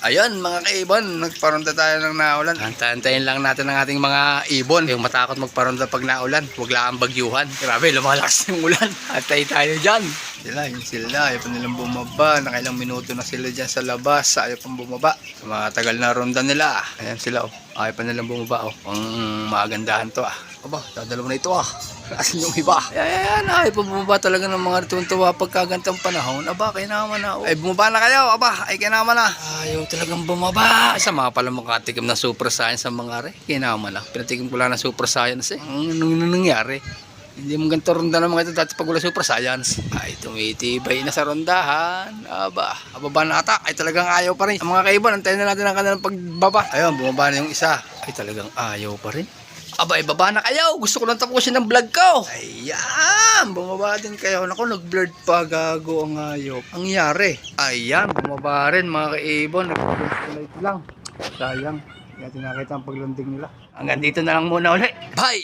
Ayan mga kaibon, nagparonda tayo ng naulan. Antayin lang natin ang ating mga ibon. Yung matakot magparonda pag naulan, huwag lang bagyuhan. Grabe, lumalakas yung ulan. Atay tayo dyan. Sila, ayaw pa nilang bumaba. Nakailang minuto na sila dyan sa labas. Ayaw pang bumaba. Matagal na ronda nila. Ayan sila, oh. Ayaw pa nilang bumaba, oh. Magandahan to, ah. Aba, dadalaw na ito, ah. Asan yung iba? Ayan, ayaw pa bumaba talaga ng mga tuntua pagkagantang panahon. Aba, kaya naman na, oh. Ay, bumaba na kayo. Aba, ay kaya naman na. Ayaw talagang bumaba. Sa mga pala makatikim ng super science ang mga re. Kaya naman na. Pinatikim ko lang ng super science, eh. Anong nangyari? Hindi mo ganito ronda ng mga ito dati pag wala super science. Ay, tumitibay na sa rondahan. Aba, ababa na ata. Ay, talagang ayaw pa rin. Ang mga kaibon, antayin na natin ang kanilang pagbaba. Ayun, bumaba na yung isa. Ay, talagang ayaw pa rin. Aba, ibaba na kayo. Gusto ko lang tapusin ang vlog ko. Ayan, bumaba din kayo. Naku, nag-blurred pa, gago ang hayop. Ang yari. Ayan, bumaba rin mga kaibon. Nag-light lang. Sayang. Hindi natin nakita ang paglanding nila. Hanggang dito na lang muna ulit. Bye!